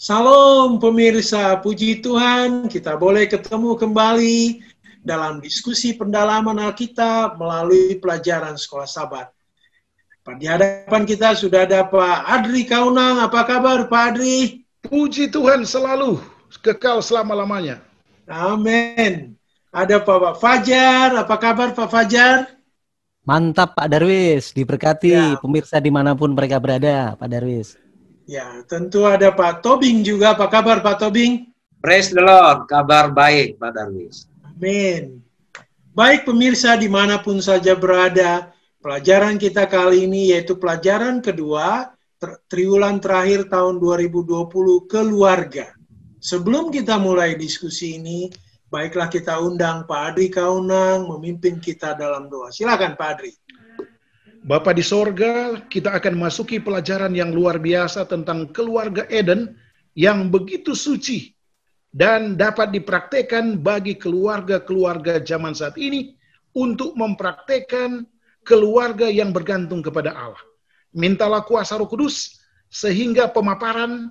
Salam pemirsa, puji Tuhan kita boleh ketemu kembali dalam diskusi pendalaman Alkitab melalui pelajaran Sekolah Sabat. Di hadapan kita sudah ada Pak Adri Kaunang. Apa kabar Pak Adri? Puji Tuhan selalu, kekal selama-lamanya. Amin. Ada Pak Fajar. Apa kabar Pak Fajar? Mantap Pak Darwis, diberkati pemirsa dimanapun mereka berada, Pak Darwis. Ya, tentu ada Pak Tobing juga. Apa kabar Pak Tobing? Praise the Lord, kabar baik Pak Darwis. Amin. Baik pemirsa dimanapun saja berada, pelajaran kita kali ini yaitu pelajaran kedua, triwulan terakhir tahun 2020, keluarga. Sebelum kita mulai diskusi ini, baiklah kita undang Pak Adri Kaunang memimpin kita dalam doa. Silakan Pak Adri. Bapa di sorga, kita akan masuki pelajaran yang luar biasa tentang keluarga Eden yang begitu suci dan dapat dipraktekkan bagi keluarga-keluarga zaman saat ini untuk mempraktekkan keluarga yang bergantung kepada Allah. Mintalah kuasa Roh Kudus sehingga pemaparan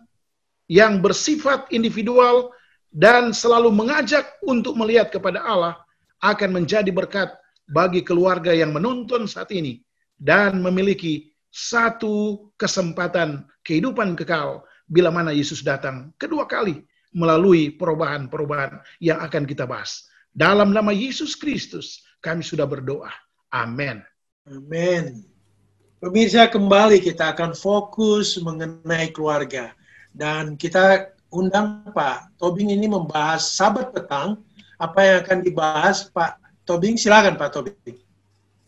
yang bersifat individual dan selalu mengajak untuk melihat kepada Allah akan menjadi berkat bagi keluarga yang menonton saat ini dan memiliki satu kesempatan kehidupan kekal bila mana Yesus datang kedua kali melalui perubahan-perubahan yang akan kita bahas. Dalam nama Yesus Kristus kami sudah berdoa. Amin. Amin. Pemirsa, kembali kita akan fokus mengenai keluarga. Dan kita undang Pak Tobing ini membahas Sabat petang. Apa yang akan dibahas Pak Tobing? Silakan Pak Tobing.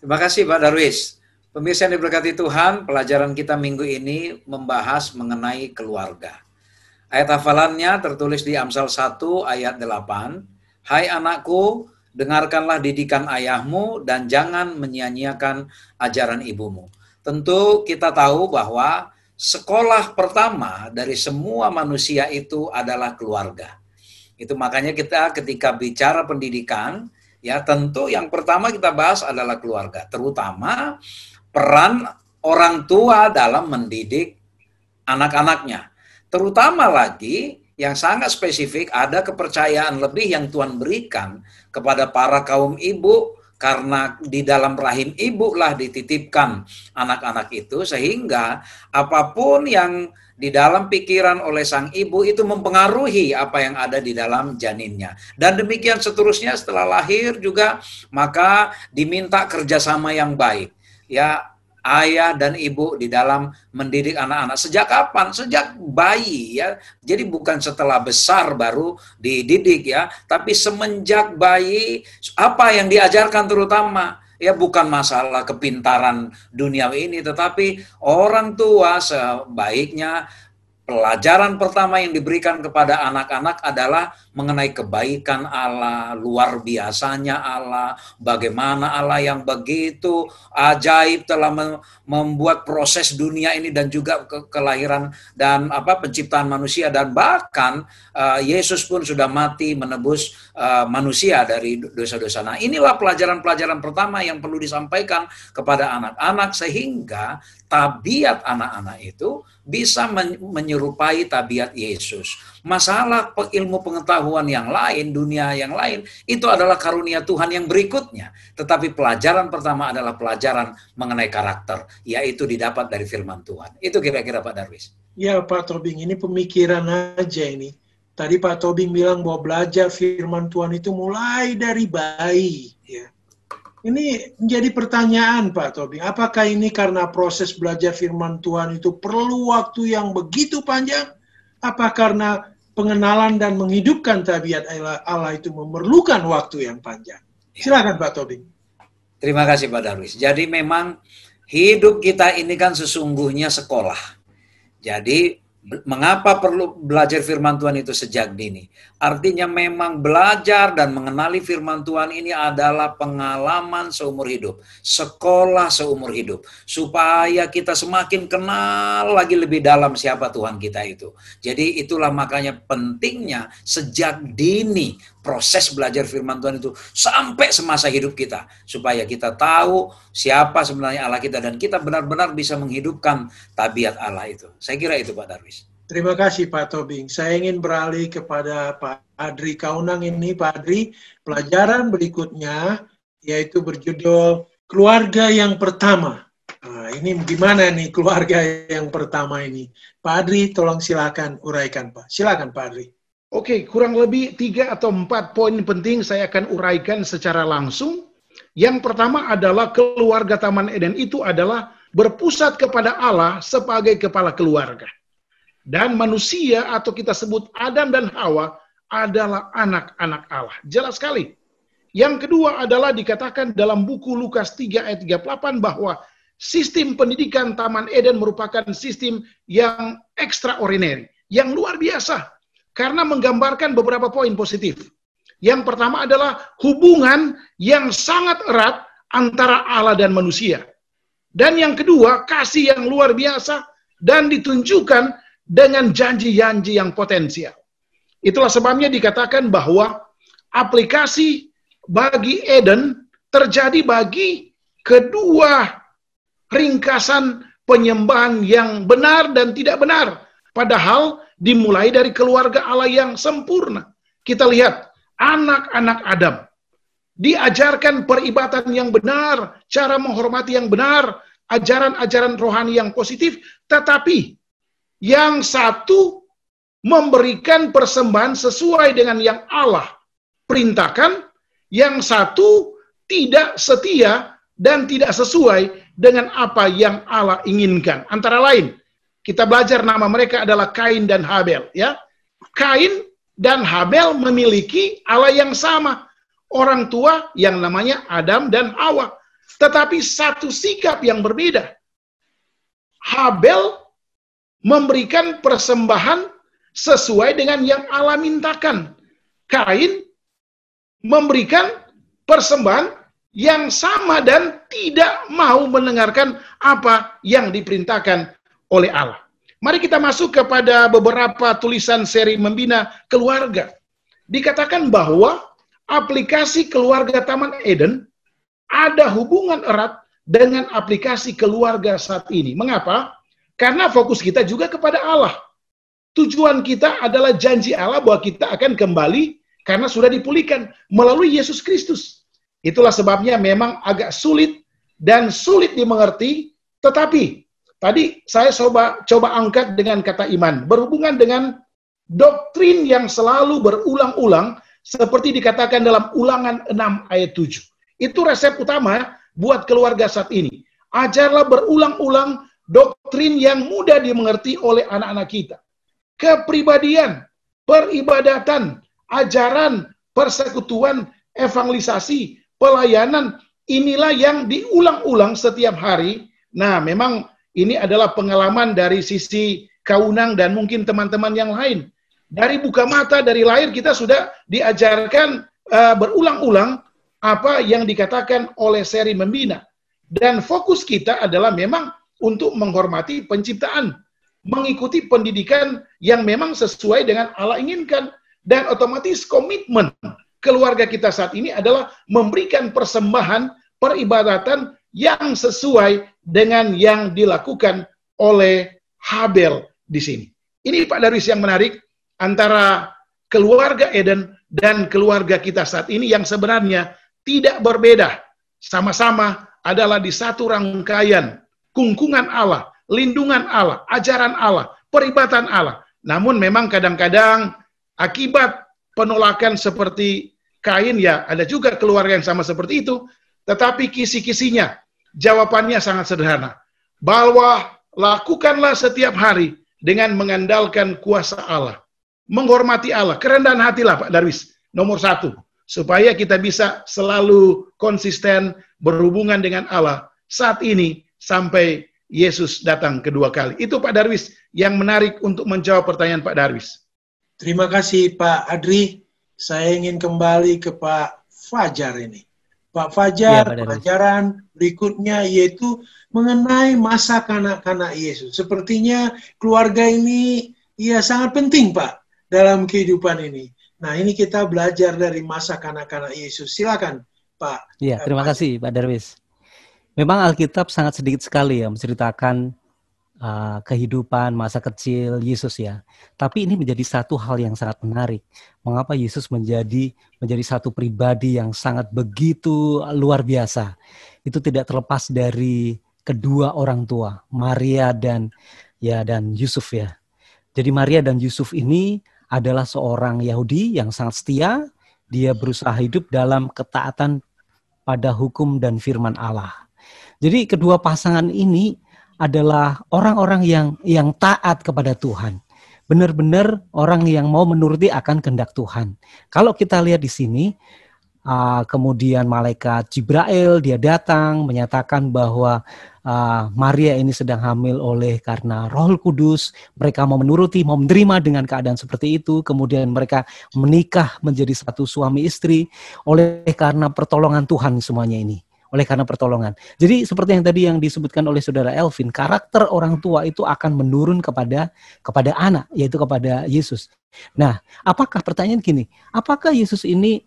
Terima kasih Pak Darwis. Pemirsa yang diberkati Tuhan, pelajaran kita minggu ini membahas mengenai keluarga. Ayat hafalannya tertulis di Amsal 1 ayat 8. Hai anakku, dengarkanlah didikan ayahmu dan jangan menyia-nyiakan ajaran ibumu. Tentu kita tahu bahwa sekolah pertama dari semua manusia itu adalah keluarga. Itu makanya kita ketika bicara pendidikan, ya tentu yang pertama kita bahas adalah keluarga. Terutama peran orang tua dalam mendidik anak-anaknya. Terutama lagi yang sangat spesifik ada kepercayaan lebih yang Tuhan berikan kepada para kaum ibu karena di dalam rahim ibu lah dititipkan anak-anak itu sehingga apapun yang di dalam pikiran oleh sang ibu itu mempengaruhi apa yang ada di dalam janinnya. Dan demikian seterusnya setelah lahir juga maka diminta kerjasama yang baik. Ya, ayah dan ibu di dalam mendidik anak-anak. Sejak kapan? Sejak bayi ya. Jadi bukan setelah besar baru dididik ya, tapi semenjak bayi apa yang diajarkan terutama ya bukan masalah kepintaran duniawi ini, tetapi orang tua sebaiknya pelajaran pertama yang diberikan kepada anak-anak adalah mengenai kebaikan Allah, luar biasanya Allah, bagaimana Allah yang begitu ajaib telah membuat proses dunia ini dan juga kelahiran dan penciptaan manusia dan bahkan Yesus pun sudah mati menebus manusia dari dosa-dosa. Nah, inilah pelajaran-pelajaran pertama yang perlu disampaikan kepada anak-anak sehingga tabiat anak-anak itu bisa menyerupai tabiat Yesus. Masalah ilmu pengetahuan yang lain, dunia yang lain, itu adalah karunia Tuhan yang berikutnya. Tetapi pelajaran pertama adalah pelajaran mengenai karakter, yaitu didapat dari firman Tuhan. Itu kira-kira Pak Darwis. Ya Pak Tobing, ini pemikiran aja ini. Tadi Pak Tobing bilang bahwa belajar firman Tuhan itu mulai dari bayi. Ya. Ini menjadi pertanyaan Pak Tobing, apakah ini karena proses belajar firman Tuhan itu perlu waktu yang begitu panjang? Apa karena pengenalan dan menghidupkan tabiat Allah itu memerlukan waktu yang panjang? Silakan Pak Tobing. Terima kasih Pak Darwis. Jadi memang hidup kita ini kan sesungguhnya sekolah. Jadi mengapa perlu belajar firman Tuhan itu sejak dini? Artinya memang belajar dan mengenali firman Tuhan ini adalah pengalaman seumur hidup. Sekolah seumur hidup. Supaya kita semakin kenal lagi lebih dalam siapa Tuhan kita itu. Jadi itulah makanya pentingnya sejak dini proses belajar firman Tuhan itu sampai semasa hidup kita. Supaya kita tahu siapa sebenarnya Allah kita dan kita benar-benar bisa menghidupkan tabiat Allah itu. Saya kira itu Pak Darwis. Terima kasih Pak Tobing. Saya ingin beralih kepada Pak Adri Kaunang ini. Pak Adri, pelajaran berikutnya yaitu berjudul Keluarga yang Pertama. Nah, ini gimana nih keluarga yang pertama ini? Pak Adri, tolong silakan uraikan Pak. Silakan Pak Adri. Oke, kurang lebih 3 atau 4 poin penting saya akan uraikan secara langsung. Yang pertama adalah keluarga Taman Eden itu adalah berpusat kepada Allah sebagai kepala keluarga. Dan manusia atau kita sebut Adam dan Hawa adalah anak-anak Allah. Jelas sekali. Yang kedua adalah dikatakan dalam buku Lukas 3 ayat 38 bahwa sistem pendidikan Taman Eden merupakan sistem yang extraordinary, yang luar biasa. Karena menggambarkan beberapa poin positif. Yang pertama adalah hubungan yang sangat erat antara Allah dan manusia. Dan yang kedua, kasih yang luar biasa dan ditunjukkan dengan janji-janji yang potensial. Itulah sebabnya dikatakan bahwa aplikasi bagi Eden terjadi bagi kedua ringkasan penyembahan yang benar dan tidak benar. Padahal dimulai dari keluarga Allah yang sempurna. Kita lihat anak-anak Adam diajarkan peribadatan yang benar, cara menghormati yang benar, ajaran-ajaran rohani yang positif, tetapi yang satu memberikan persembahan sesuai dengan yang Allah perintahkan, yang satu tidak setia dan tidak sesuai dengan apa yang Allah inginkan. Antara lain, kita belajar nama mereka adalah Kain dan Habel. Ya, Kain dan Habel memiliki Allah yang sama, orang tua yang namanya Adam dan Hawa, tetapi satu sikap yang berbeda. Habel memberikan persembahan sesuai dengan yang Allah mintakan. Kain memberikan persembahan yang sama dan tidak mau mendengarkan apa yang diperintahkan oleh Allah. Mari kita masuk kepada beberapa tulisan seri Membina Keluarga. Dikatakan bahwa aplikasi keluarga Taman Eden ada hubungan erat dengan aplikasi keluarga saat ini. Mengapa? Karena fokus kita juga kepada Allah. Tujuan kita adalah janji Allah bahwa kita akan kembali karena sudah dipulihkan melalui Yesus Kristus. Itulah sebabnya memang agak sulit dan sulit dimengerti, tetapi tadi saya coba angkat dengan kata iman, berhubungan dengan doktrin yang selalu berulang-ulang, seperti dikatakan dalam Ulangan 6 ayat 7. Itu resep utama buat keluarga saat ini. Ajarlah berulang-ulang doktrin yang mudah dimengerti oleh anak-anak kita. Kepribadian, peribadatan, ajaran, persekutuan, evangelisasi, pelayanan, inilah yang diulang-ulang setiap hari. Nah, memang ini adalah pengalaman dari sisi Kaunang dan mungkin teman-teman yang lain. Dari buka mata, dari lahir kita sudah diajarkan berulang-ulang apa yang dikatakan oleh seri Membina. Dan fokus kita adalah memang untuk menghormati penciptaan, mengikuti pendidikan yang memang sesuai dengan Allah inginkan, dan otomatis komitmen keluarga kita saat ini adalah memberikan persembahan peribadatan yang sesuai dengan yang dilakukan oleh Habel di sini. Ini Pak Darwis yang menarik antara keluarga Eden dan keluarga kita saat ini yang sebenarnya tidak berbeda, sama-sama adalah di satu rangkaian kungkungan Allah, lindungan Allah, ajaran Allah, peribadatan Allah. Namun memang kadang-kadang akibat penolakan seperti Kain, ya ada juga keluarga yang sama seperti itu, tetapi kisi-kisinya jawabannya sangat sederhana. Bahwa lakukanlah setiap hari dengan mengandalkan kuasa Allah, menghormati Allah, kerendahan hatilah Pak Darwis, nomor 1, supaya kita bisa selalu konsisten berhubungan dengan Allah saat ini sampai Yesus datang kedua kali. Itu Pak Darwis yang menarik untuk menjawab pertanyaan Pak Darwis. Terima kasih Pak Adri. Saya ingin kembali ke Pak Fajar ini. Pak Fajar, Ya, Pak pelajaran berikutnya yaitu mengenai masa kanak-kanak Yesus. Sepertinya keluarga ini ya sangat penting Pak dalam kehidupan ini. Nah, ini kita belajar dari masa kanak-kanak Yesus. Silakan Pak. Ya, terima kasih Pak Darwis. Memang Alkitab sangat sedikit sekali ya menceritakan kehidupan masa kecil Yesus ya. Tapi ini menjadi satu hal yang sangat menarik. Mengapa Yesus menjadi satu pribadi yang sangat begitu luar biasa. Itu tidak terlepas dari kedua orang tua, Maria dan Yusuf ya. Jadi Maria dan Yusuf ini adalah seorang Yahudi yang sangat setia. Dia berusaha hidup dalam ketaatan pada hukum dan firman Allah. Jadi kedua pasangan ini adalah orang-orang yang taat kepada Tuhan. Benar-benar orang yang mau menuruti akan kehendak Tuhan. Kalau kita lihat di sini, kemudian malaikat Jibril dia datang menyatakan bahwa Maria ini sedang hamil oleh karena Roh Kudus. Mereka mau menuruti, mau menerima dengan keadaan seperti itu. Kemudian mereka menikah menjadi satu suami istri oleh karena pertolongan Tuhan semuanya ini. Oleh karena pertolongan. Jadi seperti yang tadi yang disebutkan oleh Saudara Elvin, karakter orang tua itu akan menurun kepada anak, yaitu kepada Yesus. Nah, pertanyaan gini, apakah Yesus ini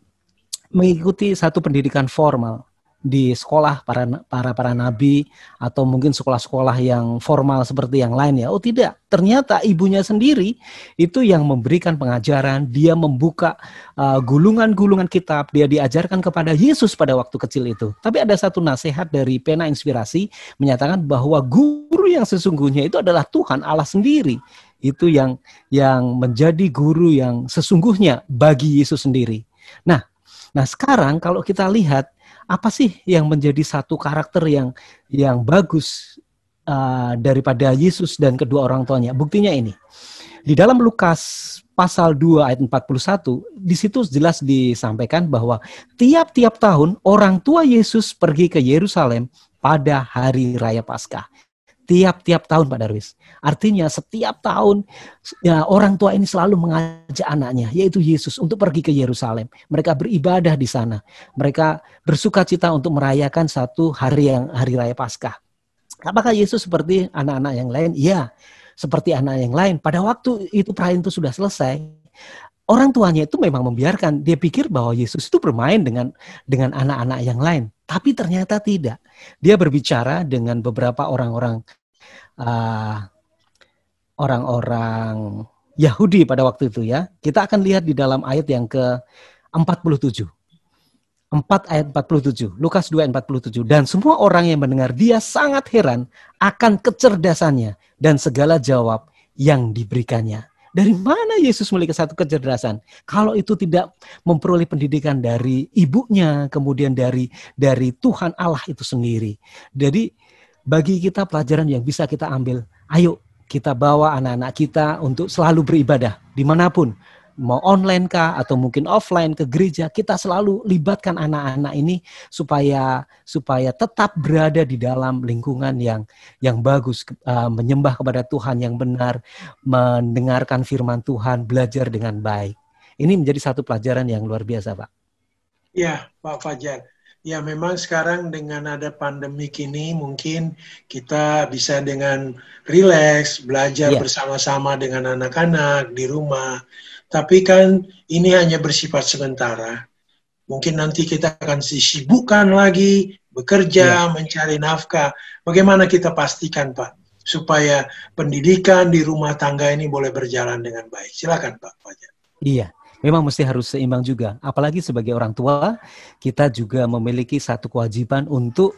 mengikuti satu pendidikan formal di sekolah para nabi atau mungkin sekolah-sekolah yang formal seperti yang lain ya? Oh tidak, ternyata ibunya sendiri itu yang memberikan pengajaran, dia membuka gulungan-gulungan kitab, dia diajarkan kepada Yesus pada waktu kecil itu. Tapi ada satu nasihat dari Pena Inspirasi menyatakan bahwa guru yang sesungguhnya itu adalah Tuhan Allah sendiri. Itu yang menjadi guru yang sesungguhnya bagi Yesus sendiri. Nah sekarang kalau kita lihat apa sih yang menjadi satu karakter yang bagus daripada Yesus dan kedua orang tuanya? Buktinya ini. Di dalam Lukas pasal 2 ayat 41, di situ jelas disampaikan bahwa tiap-tiap tahun orang tua Yesus pergi ke Yerusalem pada hari raya Paskah. Tiap-tiap tahun Pak Darwis. Artinya setiap tahun ya, orang tua ini selalu mengajak anaknya, yaitu Yesus, untuk pergi ke Yerusalem. Mereka beribadah di sana. Mereka bersuka cita untuk merayakan satu hari raya Paskah. Apakah Yesus seperti anak-anak yang lain? Iya, seperti anak yang lain. Pada waktu itu perayaan itu sudah selesai, orang tuanya itu memang membiarkan. Dia pikir bahwa Yesus itu bermain dengan anak-anak yang lain. Tapi ternyata tidak. Dia berbicara dengan beberapa orang-orang Yahudi pada waktu itu ya. Kita akan lihat di dalam ayat yang ke-47. 4 ayat 47. Lukas 2 ayat 47. Dan semua orang yang mendengar dia sangat heran akan kecerdasannya dan segala jawab yang diberikannya. Dari mana Yesus memiliki satu kecerdasan? Kalau itu tidak memperoleh pendidikan dari ibunya, kemudian dari Tuhan Allah itu sendiri. Jadi bagi kita pelajaran yang bisa kita ambil, ayo kita bawa anak-anak kita untuk selalu beribadah dimanapun. Mau online kah atau mungkin offline ke gereja, kita selalu libatkan anak-anak ini supaya tetap berada di dalam lingkungan yang bagus, menyembah kepada Tuhan yang benar, mendengarkan firman Tuhan, belajar dengan baik. Ini menjadi satu pelajaran yang luar biasa, Pak. Ya, Pak Fajar. Ya, memang sekarang dengan ada pandemi ini mungkin kita bisa dengan rileks, belajar bersama-sama dengan anak-anak di rumah. Tapi kan ini hanya bersifat sementara. Mungkin nanti kita akan disibukkan lagi, bekerja, mencari nafkah. Bagaimana kita pastikan, Pak, supaya pendidikan di rumah tangga ini boleh berjalan dengan baik? Silakan, Pak Fajar. Iya, memang mesti harus seimbang juga. Apalagi sebagai orang tua, kita juga memiliki satu kewajiban untuk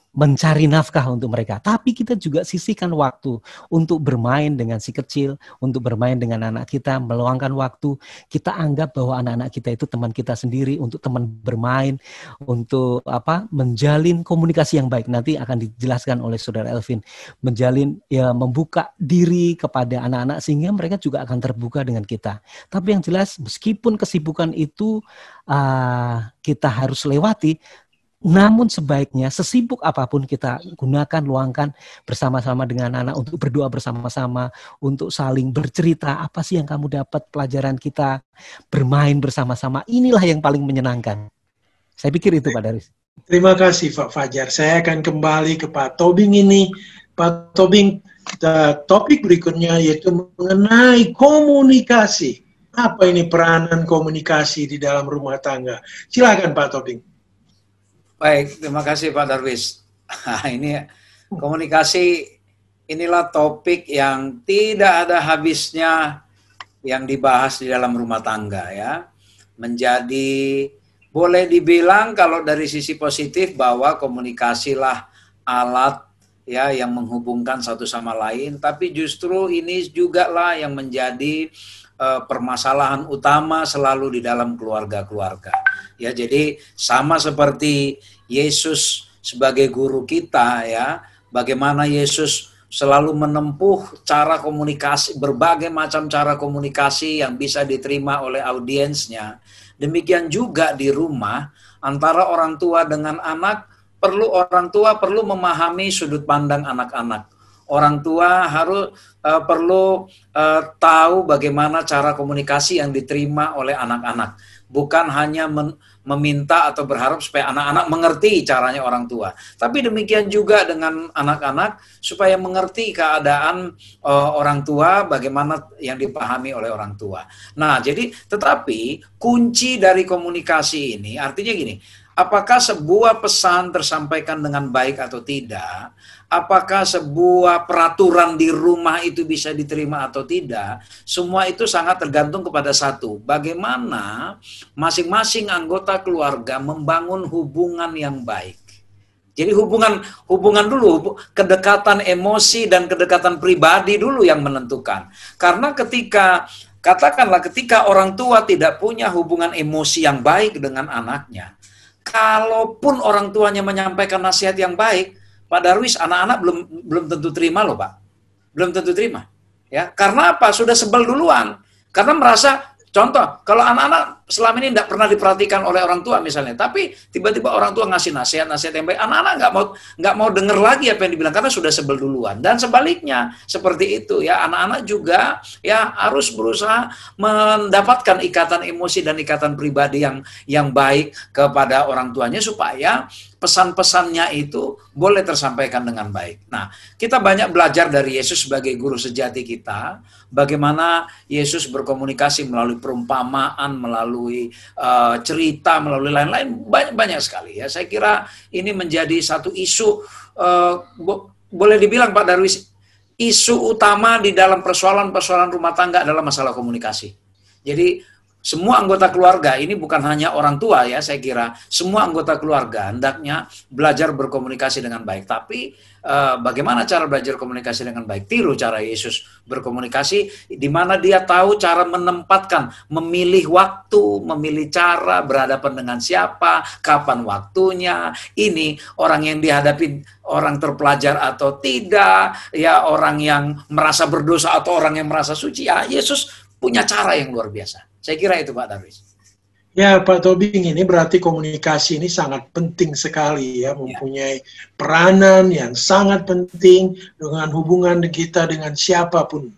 mencari nafkah untuk mereka. Tapi kita juga sisihkan waktu untuk bermain dengan si kecil, untuk bermain dengan anak kita, meluangkan waktu. Kita anggap bahwa anak-anak kita itu teman kita sendiri, untuk teman bermain, untuk menjalin komunikasi yang baik. Nanti akan dijelaskan oleh Saudara Elvin. Menjalin, membuka diri kepada anak-anak sehingga mereka juga akan terbuka dengan kita. Tapi yang jelas, meskipun kesibukan itu kita harus lewati, namun sebaiknya sesibuk apapun kita gunakan, luangkan bersama-sama dengan anak untuk berdoa bersama-sama, untuk saling bercerita apa sih yang kamu dapat pelajaran kita, bermain bersama-sama. Inilah yang paling menyenangkan. Saya pikir itu Pak Darwis. Terima kasih Pak Fajar. Saya akan kembali ke Pak Tobing ini. Pak Tobing, topik berikutnya yaitu mengenai komunikasi. Apa ini peranan komunikasi di dalam rumah tangga? Silakan Pak Tobing. Baik, terima kasih Pak Darwis. Ini komunikasi inilah topik yang tidak ada habisnya yang dibahas di dalam rumah tangga ya. Menjadi, boleh dibilang kalau dari sisi positif bahwa komunikasilah alat ya yang menghubungkan satu sama lain, tapi justru ini juga lah yang menjadi permasalahan utama selalu di dalam keluarga-keluarga. Ya, jadi sama seperti Yesus sebagai guru kita ya, bagaimana Yesus selalu menempuh cara komunikasi, berbagai macam cara komunikasi yang bisa diterima oleh audiensnya. Demikian juga di rumah antara orang tua dengan anak, orang tua perlu memahami sudut pandang anak-anak. Orang tua harus perlu tahu bagaimana cara komunikasi yang diterima oleh anak-anak. Bukan hanya meminta atau berharap supaya anak-anak mengerti caranya orang tua. Tapi demikian juga dengan anak-anak supaya mengerti keadaan orang tua, bagaimana yang dipahami oleh orang tua. Nah, jadi tetapi kunci dari komunikasi ini artinya gini, apakah sebuah pesan tersampaikan dengan baik atau tidak? Apakah sebuah peraturan di rumah itu bisa diterima atau tidak? Semua itu sangat tergantung kepada satu. Bagaimana masing-masing anggota keluarga membangun hubungan yang baik. Jadi hubungan dulu, kedekatan emosi dan kedekatan pribadi dulu yang menentukan. Karena katakanlah ketika orang tua tidak punya hubungan emosi yang baik dengan anaknya, kalaupun orang tuanya menyampaikan nasihat yang baik, Pak Darwis, anak-anak belum tentu terima loh, Pak. Belum tentu terima. Ya, karena apa? Sudah sebel duluan. Karena merasa, contoh, kalau anak-anak selama ini tidak pernah diperhatikan oleh orang tua misalnya, tapi tiba-tiba orang tua ngasih nasihat yang baik, anak-anak nggak mau dengar lagi apa yang dibilang karena sudah sebel duluan. Dan sebaliknya seperti itu ya, anak-anak juga ya harus berusaha mendapatkan ikatan emosi dan ikatan pribadi yang baik kepada orang tuanya supaya pesan-pesannya itu boleh tersampaikan dengan baik. Nah, kita banyak belajar dari Yesus sebagai guru sejati kita, bagaimana Yesus berkomunikasi melalui perumpamaan, melalui cerita, melalui lain-lain, banyak sekali ya. Saya kira ini menjadi satu isu, boleh dibilang Pak Darwis, isu utama di dalam persoalan-persoalan rumah tangga adalah masalah komunikasi. Jadi semua anggota keluarga, ini bukan hanya orang tua ya, saya kira semua anggota keluarga hendaknya belajar berkomunikasi dengan baik. Tapi bagaimana cara belajar komunikasi dengan baik? Tiru cara Yesus berkomunikasi, di mana dia tahu cara menempatkan, memilih waktu, memilih cara, berhadapan dengan siapa, kapan waktunya. Ini orang yang dihadapi orang terpelajar atau tidak, ya orang yang merasa berdosa atau orang yang merasa suci. Ya, Yesus punya cara yang luar biasa. Saya kira itu Pak Darwis. Ya Pak Tobing, ini berarti komunikasi ini sangat penting sekali ya, mempunyai peranan yang sangat penting dengan hubungan kita dengan siapapun.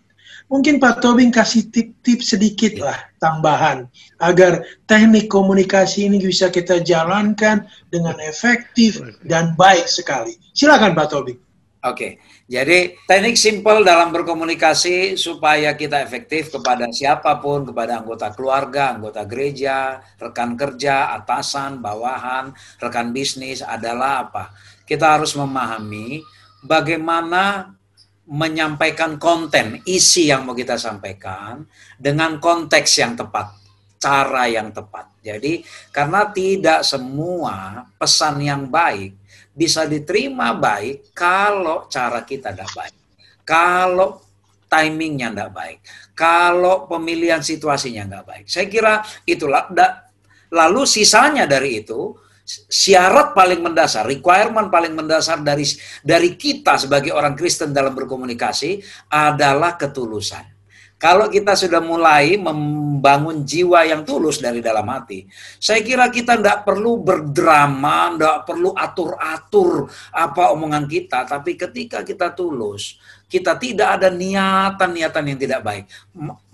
Mungkin Pak Tobing kasih tip-tip sedikit lah tambahan agar teknik komunikasi ini bisa kita jalankan dengan efektif dan baik sekali. Silakan Pak Tobing. Oke, jadi teknik simpel dalam berkomunikasi supaya kita efektif kepada siapapun, kepada anggota keluarga, anggota gereja, rekan kerja, atasan, bawahan, rekan bisnis adalah apa? Kita harus memahami bagaimana menyampaikan konten, isi yang mau kita sampaikan dengan konteks yang tepat, cara yang tepat. Jadi karena tidak semua pesan yang baik bisa diterima baik kalau cara kita tidak baik, kalau timingnya tidak baik, kalau pemilihan situasinya tidak baik. Saya kira itulah. Lalu sisanya dari itu, syarat paling mendasar, requirement paling mendasar dari kita sebagai orang Kristen dalam berkomunikasi adalah ketulusan. Kalau kita sudah mulai membangun jiwa yang tulus dari dalam hati, saya kira kita tidak perlu berdrama, tidak perlu atur-atur apa omongan kita, tapi ketika kita tulus, kita tidak ada niatan-niatan yang tidak baik,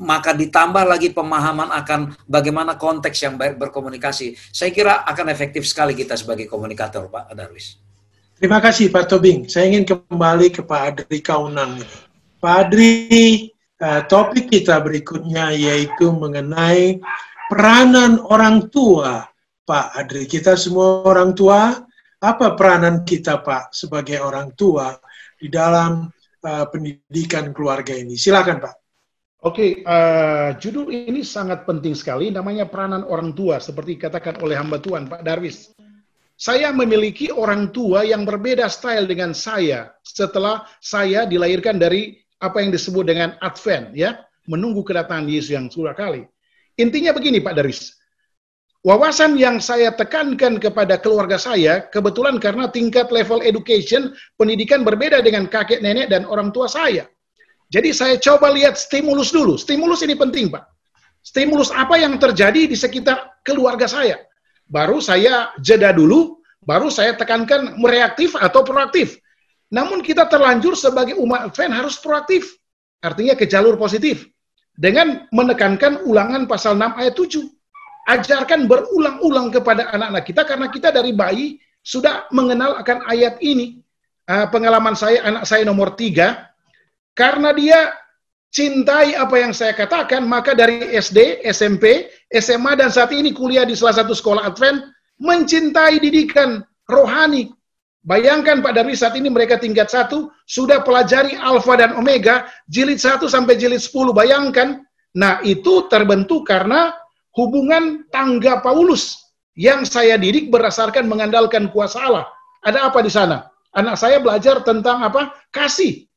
maka ditambah lagi pemahaman akan bagaimana konteks yang baik berkomunikasi, saya kira akan efektif sekali kita sebagai komunikator, Pak Darwis. Terima kasih Pak Tobing. Saya ingin kembali ke Pak Adri Kaunang. Pak Adri, topik kita berikutnya yaitu mengenai peranan orang tua. Pak Adri, kita semua orang tua, apa peranan kita Pak sebagai orang tua di dalam pendidikan keluarga ini. Silakan Pak. Oke, judul ini sangat penting sekali, namanya peranan orang tua, seperti dikatakan oleh hamba Tuhan, Pak Darwis. Saya memiliki orang tua yang berbeda style dengan saya setelah saya dilahirkan dari apa yang disebut dengan Advent, ya, menunggu kedatangan Yesus yang sudah kali. Intinya begini, Pak Darwis. Wawasan yang saya tekankan kepada keluarga saya, kebetulan karena tingkat level education, pendidikan berbeda dengan kakek nenek dan orang tua saya. Jadi saya coba lihat stimulus dulu. Stimulus ini penting, Pak. Stimulus apa yang terjadi di sekitar keluarga saya. Baru saya jeda dulu, baru saya tekankan mereaktif atau proaktif. Namun kita terlanjur sebagai umat Advent harus proaktif. Artinya ke jalur positif. Dengan menekankan Ulangan pasal 6 ayat 7. Ajarkan berulang-ulang kepada anak-anak kita, karena kita dari bayi sudah mengenal akan ayat ini. Pengalaman saya, anak saya nomor 3, karena dia cintai apa yang saya katakan, maka dari SD, SMP, SMA, dan saat ini kuliah di salah satu sekolah Advent, mencintai didikan rohani. Bayangkan Pak Darwis, saat ini mereka tingkat 1, sudah pelajari Alfa dan Omega, jilid 1 sampai jilid 10, bayangkan. Nah, itu terbentuk karena hubungan tangga Paulus, yang saya didik berdasarkan mengandalkan kuasa Allah. Ada apa di sana? Anak saya belajar tentang apa? Kasih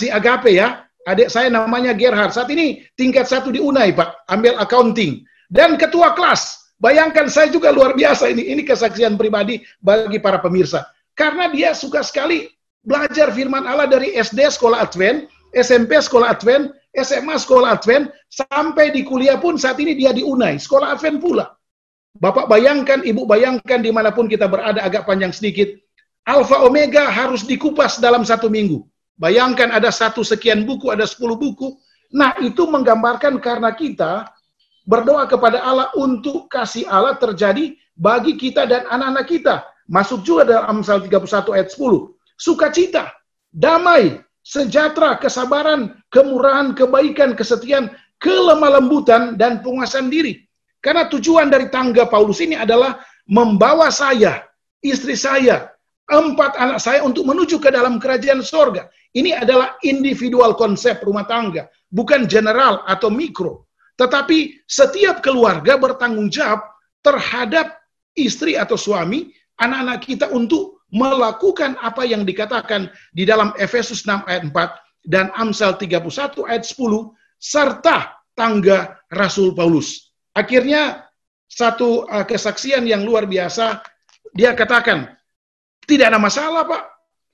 agape, ya. Adik saya namanya Gerhard. Saat ini tingkat 1 di UNAI, Pak. Ambil accounting. Dan ketua kelas. Bayangkan, saya juga luar biasa ini. Ini kesaksian pribadi bagi para pemirsa. Karena dia suka sekali belajar firman Allah dari SD sekolah Advent, SMP sekolah Advent, SMA sekolah Advent, sampai di kuliah pun saat ini dia di UNAI. Sekolah Advent pula. Bapak bayangkan, Ibu bayangkan, dimanapun kita berada, agak panjang sedikit. Alfa Omega harus dikupas dalam 1 minggu. Bayangkan ada 1 sekian buku, ada 10 buku. Nah, itu menggambarkan karena kita berdoa kepada Allah untuk kasih Allah terjadi bagi kita dan anak-anak kita. Masuk juga dalam Amsal 31 ayat 10. Sukacita, damai, sejahtera, kesabaran, kemurahan, kebaikan, kesetiaan, kelemah lembutan, dan penguasaan diri. Karena tujuan dari tangga Paulus ini adalah membawa saya, istri saya, 4 anak saya untuk menuju ke dalam kerajaan sorga. Ini adalah individual konsep rumah tangga, bukan general atau mikro. Tetapi setiap keluarga bertanggung jawab terhadap istri atau suami, anak-anak kita untuk melakukan apa yang dikatakan di dalam Efesus 6 ayat 4 dan Amsal 31 ayat 10, serta tangga Rasul Paulus. Akhirnya satu kesaksian yang luar biasa, dia katakan, tidak ada masalah Pak,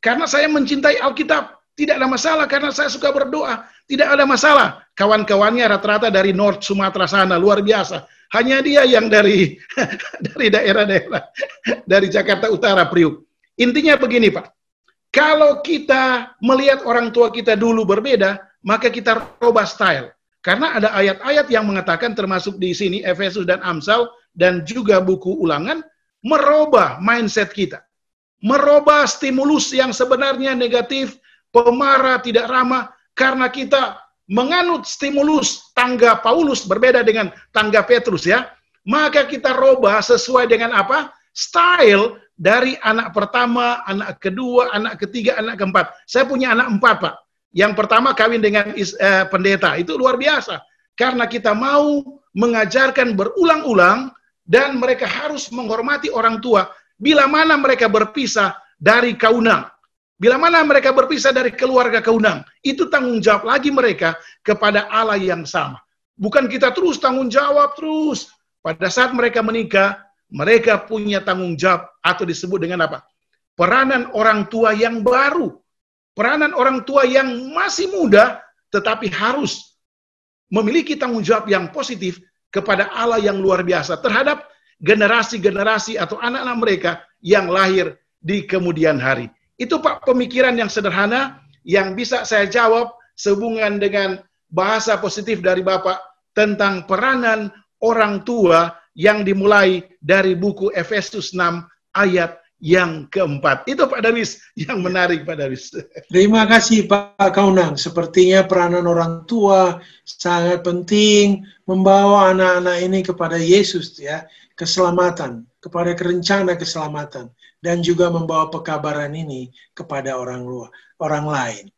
karena saya mencintai Alkitab. Tidak ada masalah karena saya suka berdoa. Tidak ada masalah. Kawan-kawannya rata-rata dari North Sumatera sana, luar biasa. Hanya dia yang dari daerah-daerah, dari Jakarta Utara, Priuk. Intinya begini Pak, kalau kita melihat orang tua kita dulu berbeda, maka kita rubah style. Karena ada ayat-ayat yang mengatakan, termasuk di sini, Efesus dan Amsal, dan juga buku Ulangan, merubah mindset kita. Merubah stimulus yang sebenarnya negatif, pemarah, tidak ramah, karena kita menganut stimulus tangga Paulus berbeda dengan tangga Petrus, ya. Maka kita rubah sesuai dengan apa? Style dari anak pertama, anak kedua, anak ketiga, anak keempat. Saya punya anak 4, Pak. Yang pertama kawin dengan pendeta, itu luar biasa. Karena kita mau mengajarkan berulang-ulang dan mereka harus menghormati orang tua. Bila mana mereka berpisah dari kaunang, bila mana mereka berpisah dari keluarga kaunang, itu tanggung jawab lagi mereka kepada Allah yang sama. Bukan kita terus tanggung jawab terus. Pada saat mereka menikah, mereka punya tanggung jawab atau disebut dengan apa? Peranan orang tua yang baru. Peranan orang tua yang masih muda, tetapi harus memiliki tanggung jawab yang positif kepada Allah yang luar biasa terhadap generasi-generasi atau anak-anak mereka yang lahir di kemudian hari. Itu Pak pemikiran yang sederhana yang bisa saya jawab sehubungan dengan bahasa positif dari Bapak tentang peranan orang tua yang dimulai dari buku Efesus 6 ayat yang keempat. Itu Pak Darwis yang menarik Pak Darwis. Terima kasih Pak Kaunang. Sepertinya peranan orang tua sangat penting membawa anak-anak ini kepada Yesus, ya, keselamatan, kepada rencana keselamatan, dan juga membawa pekabaran ini kepada orang lain.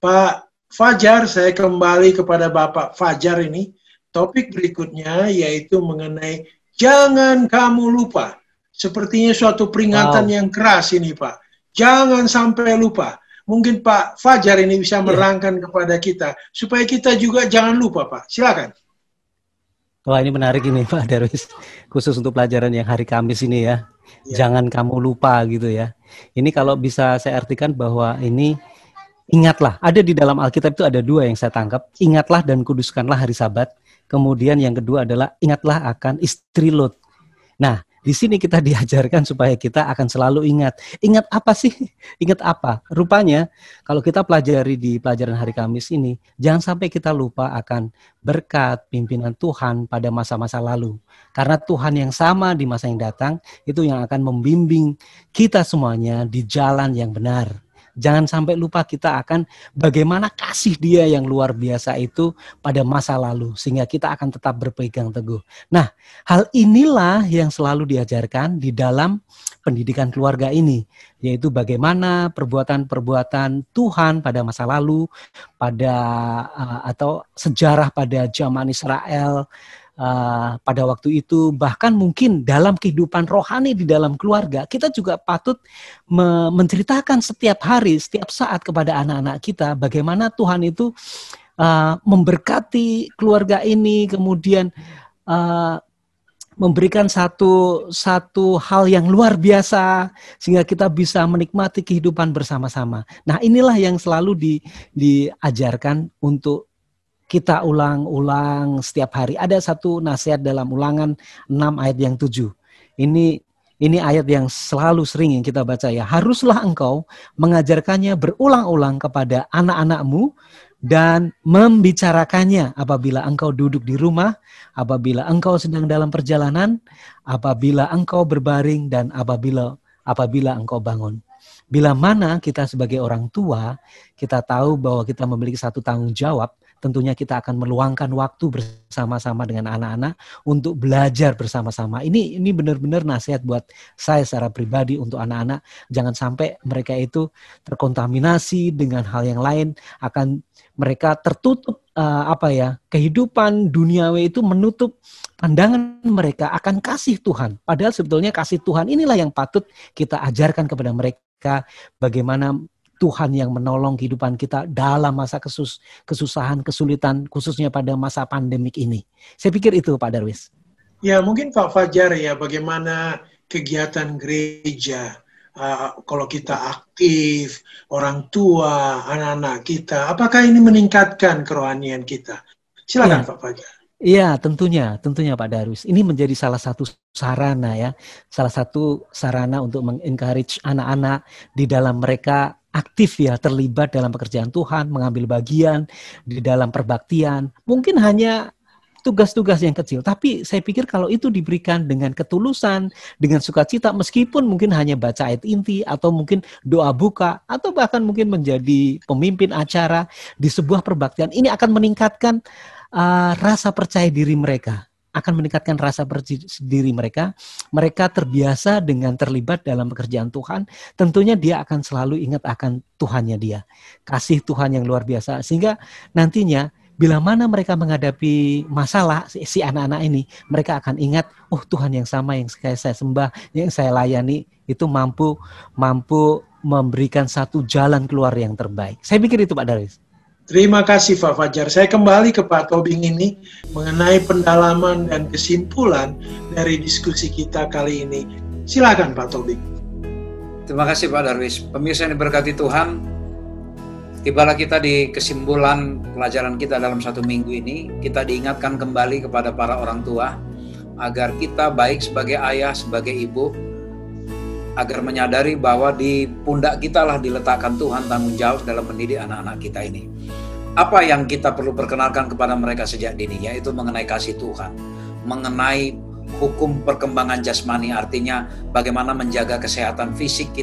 Pak Fajar, saya kembali kepada Bapak Fajar ini. Topik berikutnya yaitu mengenai jangan kamu lupa. Sepertinya suatu peringatan yang keras ini, Pak. Jangan sampai lupa. Mungkin Pak Fajar ini bisa merangkan kepada kita supaya kita juga jangan lupa, Pak. Silakan. Wah, ini menarik ini Pak Darwis, khusus untuk pelajaran yang hari Kamis ini ya. Jangan kamu lupa gitu ya. Ini kalau bisa saya artikan bahwa ini ingatlah, ada di dalam Alkitab itu ada dua yang saya tangkap. Ingatlah dan kuduskanlah hari Sabat. Kemudian yang kedua adalah ingatlah akan istri Lot. Nah, di sini kita diajarkan supaya kita akan selalu ingat. Ingat apa sih? Ingat apa? Rupanya kalau kita pelajari di pelajaran hari Kamis ini, jangan sampai kita lupa akan berkat pimpinan Tuhan pada masa-masa lalu. Karena Tuhan yang sama di masa yang datang, itu yang akan membimbing kita semuanya di jalan yang benar. Jangan sampai lupa kita akan bagaimana kasih Dia yang luar biasa itu pada masa lalu. Sehingga kita akan tetap berpegang teguh. Nah, hal inilah yang selalu diajarkan di dalam pendidikan keluarga ini. Yaitu bagaimana perbuatan-perbuatan Tuhan pada masa lalu, atau sejarah pada zaman Israel, pada waktu itu, bahkan mungkin dalam kehidupan rohani di dalam keluarga, kita juga patut menceritakan setiap hari, setiap saat kepada anak-anak kita bagaimana Tuhan itu memberkati keluarga ini, kemudian memberikan satu hal yang luar biasa sehingga kita bisa menikmati kehidupan bersama-sama. Nah, inilah yang selalu diajarkan untuk kita ulang-ulang setiap hari. Ada satu nasihat dalam Ulangan 6 ayat yang 7. Ini ayat yang selalu sering yang kita baca ya. Haruslah engkau mengajarkannya berulang-ulang kepada anak-anakmu dan membicarakannya apabila engkau duduk di rumah, apabila engkau sedang dalam perjalanan, apabila engkau berbaring, dan apabila engkau bangun. Bila mana kita sebagai orang tua, kita tahu bahwa kita memiliki satu tanggung jawab. Tentunya kita akan meluangkan waktu bersama-sama dengan anak-anak untuk belajar bersama-sama. Ini benar-benar nasihat buat saya secara pribadi untuk anak-anak. Jangan sampai mereka itu terkontaminasi dengan hal yang lain, akan mereka tertutup kehidupan duniawi itu menutup pandangan mereka akan kasih Tuhan. Padahal sebetulnya kasih Tuhan inilah yang patut kita ajarkan kepada mereka, bagaimana Tuhan yang menolong kehidupan kita dalam masa kesusahan, kesulitan, khususnya pada masa pandemik ini. Saya pikir itu Pak Darwis. Ya, mungkin Pak Fajar ya, bagaimana kegiatan gereja, kalau kita aktif, orang tua, anak-anak kita, apakah ini meningkatkan kerohanian kita? Silakan Pak Fajar. Iya, tentunya Pak Darwis. Ini menjadi salah satu sarana ya, salah satu sarana untuk mengencourage anak-anak di dalam mereka aktif ya, terlibat dalam pekerjaan Tuhan, mengambil bagian di dalam perbaktian. Mungkin hanya tugas-tugas yang kecil, tapi saya pikir kalau itu diberikan dengan ketulusan, dengan sukacita, meskipun mungkin hanya baca ayat inti, atau mungkin doa buka, atau bahkan mungkin menjadi pemimpin acara di sebuah perbaktian, ini akan meningkatkan rasa percaya diri mereka. Akan meningkatkan rasa percaya diri mereka. Mereka terbiasa dengan terlibat dalam pekerjaan Tuhan. Tentunya dia akan selalu ingat akan Tuhannya dia. Kasih Tuhan yang luar biasa. Sehingga nantinya bila mana mereka menghadapi masalah, si anak-anak ini, mereka akan ingat, oh Tuhan yang sama yang saya sembah, yang saya layani, itu mampu memberikan satu jalan keluar yang terbaik. Saya pikir itu Pak Darwis. Terima kasih Pak Fajar. Saya kembali ke Pak Tobing ini mengenai pendalaman dan kesimpulan dari diskusi kita kali ini. Silakan Pak Tobing. Terima kasih Pak Darwis. Pemirsa yang diberkati Tuhan, tibalah kita di kesimpulan pelajaran kita dalam satu minggu ini. Kita diingatkan kembali kepada para orang tua agar kita baik sebagai ayah, sebagai ibu, agar menyadari bahwa di pundak kita lah diletakkan Tuhan tanggung jawab dalam mendidik anak-anak kita ini. Apa yang kita perlu perkenalkan kepada mereka sejak dini, yaitu mengenai kasih Tuhan, mengenai hukum perkembangan jasmani, artinya bagaimana menjaga kesehatan fisik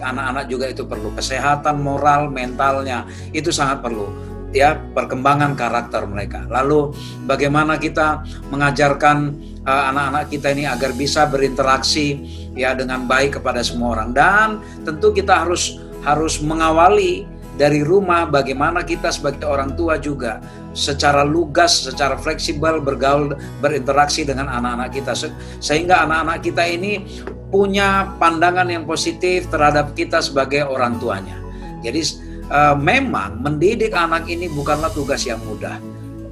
anak-anak juga itu perlu, kesehatan moral, mentalnya itu sangat perlu. Ya, perkembangan karakter mereka. Lalu bagaimana kita mengajarkan anak-anak kita ini agar bisa berinteraksi ya dengan baik kepada semua orang, dan tentu kita harus mengawali dari rumah bagaimana kita sebagai orang tua juga secara lugas, secara fleksibel bergaul, berinteraksi dengan anak-anak kita, sehingga anak-anak kita ini punya pandangan yang positif terhadap kita sebagai orang tuanya. Jadi memang mendidik anak ini bukanlah tugas yang mudah.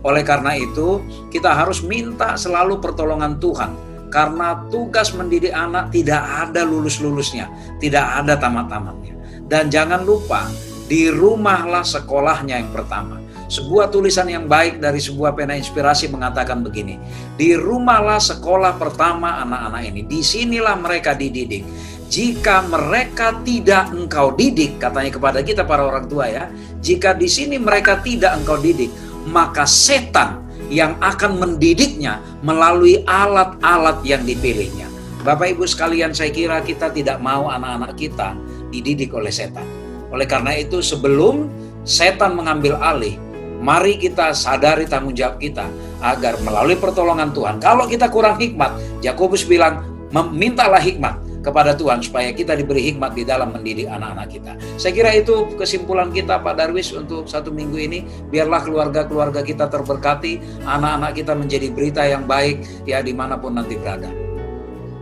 Oleh karena itu kita harus minta selalu pertolongan Tuhan, karena tugas mendidik anak tidak ada lulus-lulusnya, tidak ada tamat-tamatnya. Dan jangan lupa, di rumahlah sekolahnya yang pertama. Sebuah tulisan yang baik dari sebuah pena inspirasi mengatakan begini, di rumahlah sekolah pertama anak-anak ini, disinilah mereka dididik. Jika mereka tidak engkau didik, katanya kepada kita para orang tua ya, jika di sini mereka tidak engkau didik, maka setan yang akan mendidiknya melalui alat-alat yang dipilihnya. Bapak Ibu sekalian, saya kira kita tidak mau anak-anak kita dididik oleh setan. Oleh karena itu sebelum setan mengambil alih, mari kita sadari tanggung jawab kita agar melalui pertolongan Tuhan. Kalau kita kurang hikmat, Yakobus bilang, mintalah hikmat kepada Tuhan supaya kita diberi hikmat di dalam mendidik anak-anak kita. Saya kira itu kesimpulan kita Pak Darwis untuk 1 minggu ini. Biarlah keluarga-keluarga kita terberkati, anak-anak kita menjadi berita yang baik ya dimanapun nanti berada.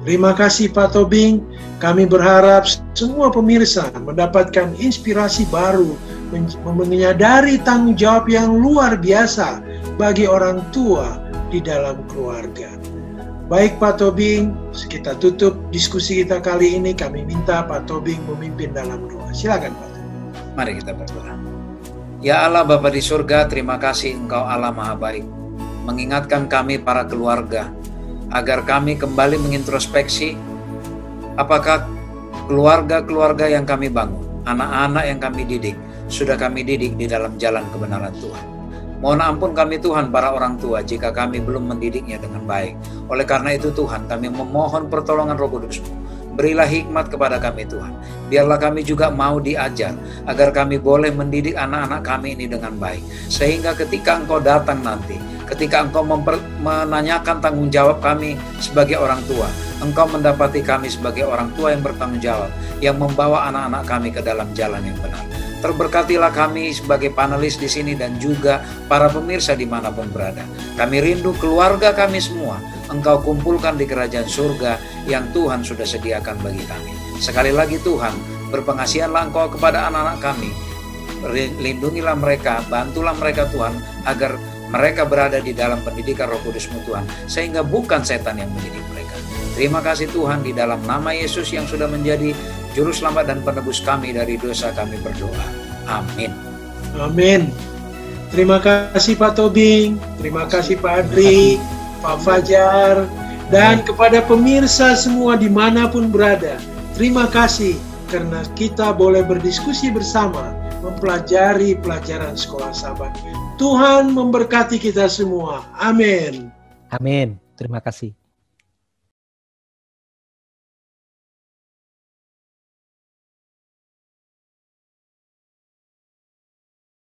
Terima kasih Pak Tobing. Kami berharap semua pemirsa mendapatkan inspirasi baru, menyadari tanggung jawab yang luar biasa bagi orang tua di dalam keluarga. Baik Pak Tobing, kita tutup diskusi kita kali ini. Kami minta Pak Tobing memimpin dalam doa. Silakan Pak Tobing. Mari kita berdoa. Ya Allah Bapa di surga, terima kasih Engkau Allah Maha Baik, mengingatkan kami para keluarga agar kami kembali mengintrospeksi apakah keluarga-keluarga yang kami bangun, anak-anak yang kami didik, sudah kami didik di dalam jalan kebenaran Tuhan. Mohon ampun kami Tuhan para orang tua jika kami belum mendidiknya dengan baik. Oleh karena itu Tuhan, kami memohon pertolongan Roh Kudus-Mu. Berilah hikmat kepada kami Tuhan. Biarlah kami juga mau diajar agar kami boleh mendidik anak-anak kami ini dengan baik. Sehingga ketika Engkau datang nanti, ketika Engkau menanyakan tanggung jawab kami sebagai orang tua, Engkau mendapati kami sebagai orang tua yang bertanggung jawab, yang membawa anak-anak kami ke dalam jalan yang benar. Terberkatilah kami sebagai panelis di sini dan juga para pemirsa dimanapun berada. Kami rindu keluarga kami semua Engkau kumpulkan di kerajaan surga yang Tuhan sudah sediakan bagi kami. Sekali lagi Tuhan, berpengasihanlah Engkau kepada anak-anak kami. Lindungilah mereka, bantulah mereka Tuhan, agar mereka berada di dalam pendidikan Roh Kudus-Mu Tuhan, sehingga bukan setan yang mendidik mereka. Terima kasih Tuhan, di dalam nama Yesus yang sudah menjadi Juru Selamat dan Penebus kami dari dosa kami berdoa. Amin. Amin. Terima kasih Pak Tobing, terima kasih Pak Adri, Pak Fajar, dan kepada pemirsa semua dimanapun berada. Terima kasih karena kita boleh berdiskusi bersama, mempelajari pelajaran Sekolah Sabat. Tuhan memberkati kita semua. Amin. Amin. Terima kasih.